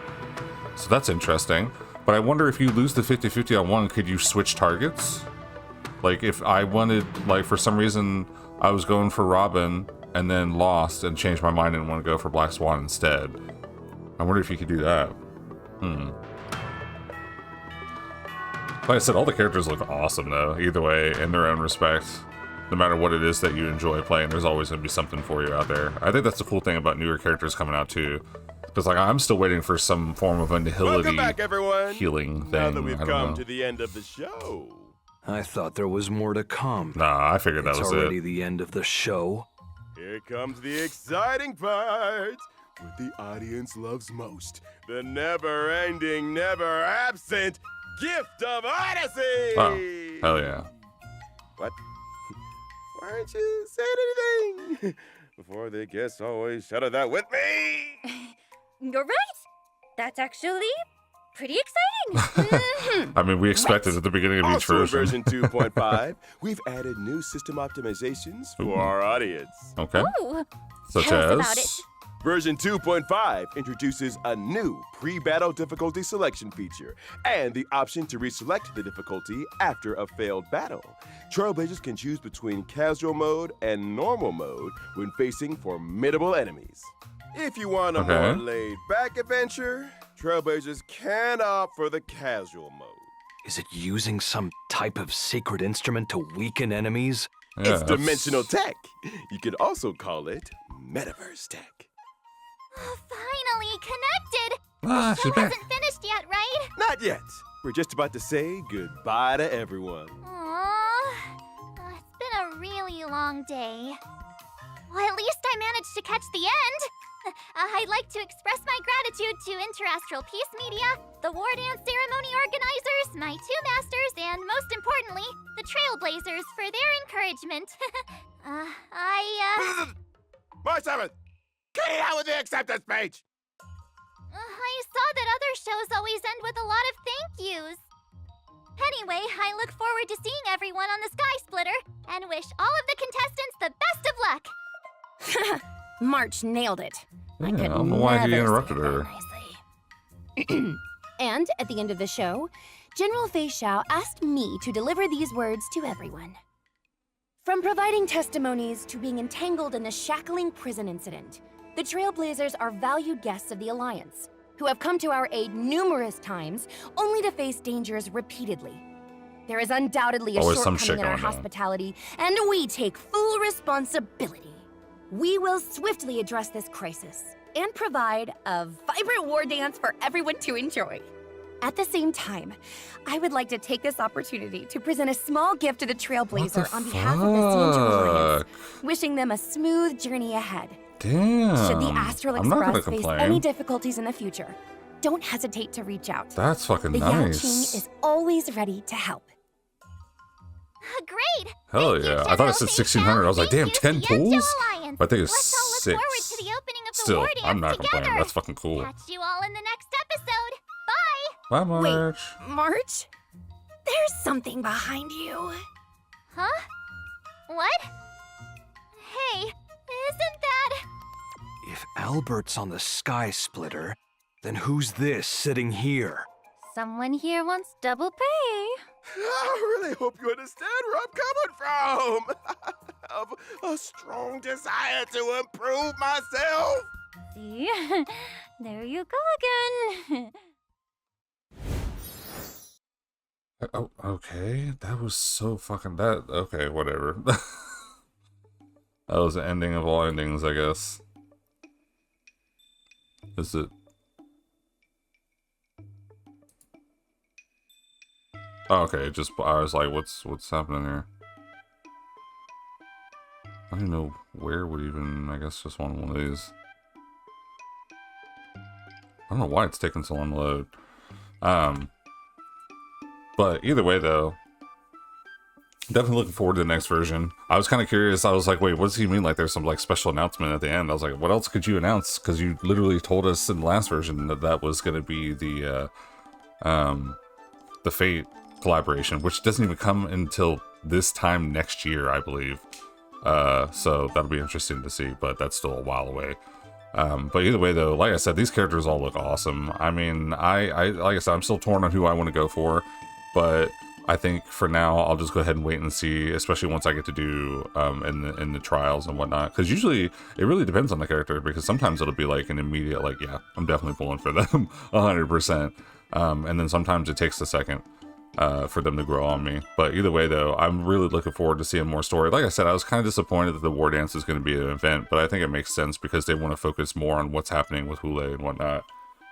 So that's interesting. But I wonder if you lose the 50-50 on one, could you switch targets? Like if I wanted, like for some reason, I was going for Robin and then lost and changed my mind and want to go for Black Swan instead. I wonder if you could do that. Like I said, all the characters look awesome though, either way, in their own respect. No matter what it is that you enjoy playing, there's always going to be something for you out there. I think that's the cool thing about newer characters coming out too. Because like I'm still waiting for some form of a nihility Welcome back, everyone. healing thing. Now that we've I don't come know. to the end of the show. I thought there was more to come. Nah, I figured that It's was already it. the end of the show. Here comes the exciting part. What the audience loves most. The never-ending, never-absent gift of Odyssey! Oh, hell yeah. What? Why aren't you saying anything? Before the guests always shouted that with me! You're right. That's actually pretty exciting. I mean, we expected at the beginning of each Also in version. version 2.5, we've added new system optimizations for our audience. Okay. Ooh, Such tell us as. about it. Version 2.5 introduces a new pre-battle difficulty selection feature and the option to reselect the difficulty after a failed battle. Trailblazers can choose between casual mode and normal mode when facing formidable enemies. If you want a more laid-back adventure, Trailblazers can opt for the casual mode. Is it using some type of secret instrument to weaken enemies? Yeah, It's dimensional tech. You could also call it metaverse tech. Finally connected! Ah, The she's show back. hasn't finished yet, right? Not yet. We're just about to say goodbye to everyone. Aww. It's been a really long day. Well, at least I managed to catch the end. I'd like to express my gratitude to Interastral Peace Media, the War Dance Ceremony organizers, my two masters, and most importantly, the Trailblazers for their encouragement. March 7th, get it out with the acceptance speech! I saw that other shows always end with a lot of thank yous. Anyway, I look forward to seeing everyone on the Sky Splitter and wish all of the contestants the best of luck. March nailed it. Yeah, I don't know why he interrupted her. And at the end of the show, General Fei Xiao asked me to deliver these words to everyone. From providing testimonies to being entangled in the shackling prison incident, the Trailblazers are valued guests of the Alliance, who have come to our aid numerous times, only to face dangers repeatedly. There is undoubtedly a Always some shit shortcoming in our going on. hospitality, and we take full responsibility. We will swiftly address this crisis and provide a vibrant war dance for everyone to enjoy. At the same time, I would like to take this opportunity to present a small gift to the Trailblazer on behalf of the Sandra Alliance, wishing them a smooth journey ahead. Damn. Should the Astral I'm not gonna Express face complain. any difficulties in the future, don't hesitate to reach out. That's fucking The nice. Yaoqing is always ready to help. Great! Hell Thank you, yeah. I thought General it said Fei 1600. I was like, damn, Xiao. 10 Thank you to the pools? Alliance. I think it's Let's all look forward 6. to the opening of the Still, war dance I'm not together. complaining. That's fucking cool. Catch you all in the next episode. Bye! Bye, March. March? There's something behind you. Huh? What? Hey, isn't that... If Albert's on the Sky Splitter, then who's this sitting here? Someone here wants double pay. I really hope you understand where I'm coming from. Of a strong desire to improve myself. See? There you go again. Oh, okay. That was so fucking okay, whatever. That was the ending of all endings, I guess. Is it? Oh, okay, just I was like, what's happening here? I don't even know where would even, I guess just one of these. I don't know why it's taking so long to load. But either way, though, definitely looking forward to the next version. I was kind of curious. I was like, wait, what does he mean? Like, there's some like special announcement at the end. I was like, what else could you announce? Because you literally told us in the last version that that was going to be the Fate collaboration, which doesn't even come until this time next year, I believe. So that'll be interesting to see, but that's still a while away. But either way, though, like I said, these characters all look awesome. I mean, I like I said, I'm still torn on who I want to go for, but I think for now I'll just go ahead and wait and see, especially once I get to do in the trials and whatnot. Because usually it really depends on the character, because sometimes it'll be like an immediate like, yeah, I'm definitely pulling for them 100%. And then sometimes it takes a second for them to grow on me. But either way, though, I'm really looking forward to seeing more story. Like I said, I was kind of disappointed that the War Dance is going to be an event, but I think it makes sense because they want to focus more on what's happening with Horaud and whatnot.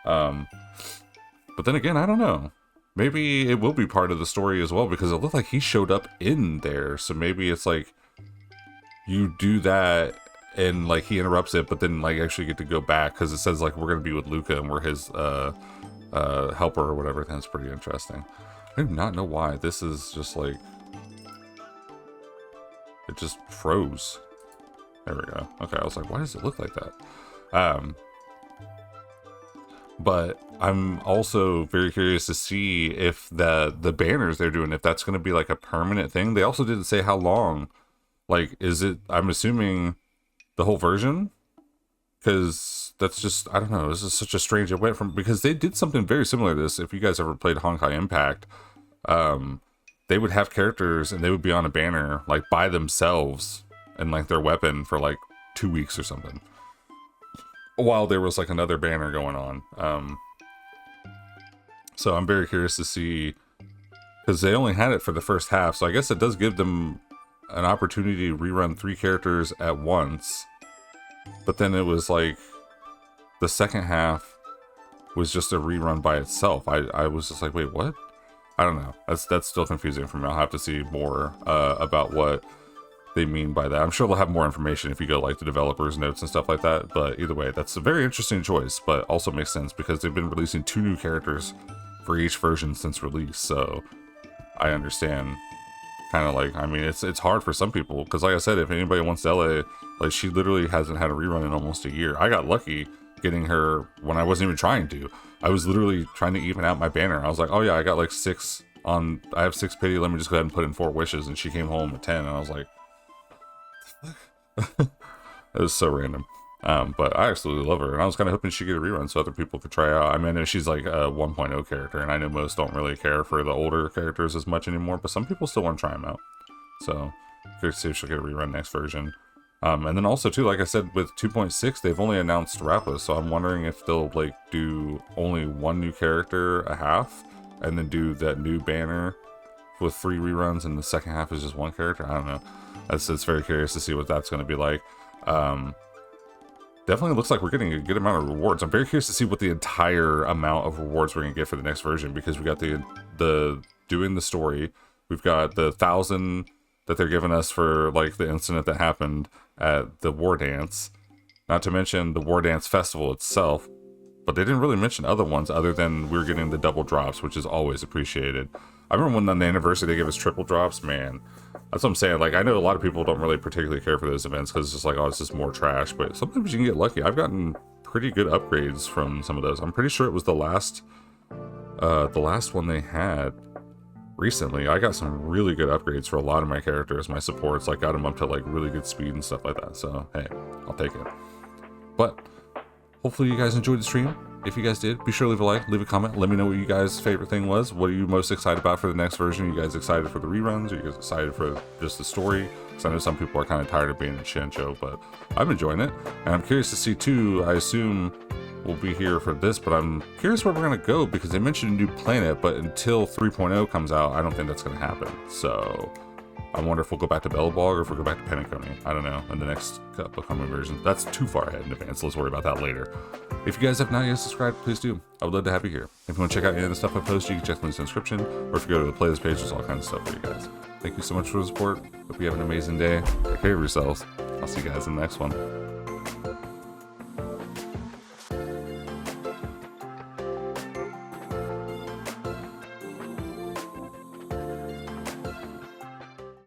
But then again, I don't know. Maybe it will be part of the story as well, because it looked like he showed up in there. So maybe it's like you do that and like he interrupts it, but then like actually get to go back, because it says like we're going to be with Luca and we're his helper or whatever. That's pretty interesting. I do not know why this is just like, it just froze. There we go. Okay, I was like, why does it look like that? But I'm also very curious to see if the banners they're doing, if that's going to be like a permanent thing. They also didn't say how long. Like, is it, I'm assuming the whole version? Because that's just, I don't know, this is such a strange, it went from, because they did something very similar to this. If you guys ever played Honkai Impact, they would have characters and they would be on a banner like by themselves and like their weapon for like 2 weeks or something, while there was like another banner going on. So I'm very curious to see, because they only had it for the first half, so I guess it does give them an opportunity to rerun 3 characters at once. But then it was like the second half was just a rerun by itself. I was just like, wait, what? I don't know. That's still confusing for me. I'll have to see more about what they mean by that. I'm sure they'll have more information if you go like the developers' notes and stuff like that. But either way, that's a very interesting choice, but also makes sense because they've been releasing 2 new characters for each version since release. So I understand kind of like, I mean, it's hard for some people because like I said, if anybody wants LA, like she literally hasn't had a rerun in almost a year. I got lucky getting her when I wasn't even trying to. I was literally trying to even out my banner. I was like, oh yeah, I got like 6 on, I have 6 pity, let me just go ahead and put in 4 wishes, and she came home with 10, and I was like, it was so random. But I absolutely love her, and I was kind of hoping she'd get a rerun so other people could try out. I mean, she's like a 1.0 character, and I know most don't really care for the older characters as much anymore, but some people still want to try them out. So curious to see if she'll get a rerun next version. And then also too, like I said, with 2.6, they've only announced Rappa, so I'm wondering if they'll like do only 1 new character a half, and then do that new banner with 3 reruns, and the second half is just 1 character. I don't know. It's very curious to see what that's going to be like. Definitely looks like we're getting a good amount of rewards. I'm very curious to see what the entire amount of rewards we're going to get for the next version, because we got the doing the story, we've got the 1,000 that they're giving us for like the incident that happened at the War Dance, not to mention the War Dance Festival itself, but they didn't really mention other ones other than we're getting the double drops, which is always appreciated. I remember when on the anniversary they gave us triple drops, man. That's what I'm saying. Like, I know a lot of people don't really particularly care for those events because it's just like, oh, it's just more trash, but sometimes you can get lucky. I've gotten pretty good upgrades from some of those. I'm pretty sure it was the last one they had recently. I got some really good upgrades for a lot of my characters, my supports, like got them up to like really good speed and stuff like that. So hey, I'll take it. But hopefully you guys enjoyed the stream. If you guys did, be sure to leave a like, leave a comment, let me know what you guys' favorite thing was. What are you most excited about for the next version? Are you guys excited for the reruns? Are you guys excited for just the story? Because I know some people are kind of tired of being a Shincho, but I'm enjoying it. And I'm curious to see too, I assume we'll be here for this, but I'm curious where we're going to go, because they mentioned a new planet, but until 3.0 comes out, I don't think that's going to happen. So I wonder if we'll go back to Bellabog or if we'll go back to Penacony. I don't know, in the next couple of coming versions. That's too far ahead in advance. Let's worry about that later. If you guys have not yet subscribed, please do. I would love to have you here. If you want to check out any of the stuff I post, you can check the links in the description, or if you go to the playlist page, there's all kinds of stuff for you guys. Thank you so much for the support. Hope you have an amazing day. Take care of yourselves. I'll see you guys in the next one.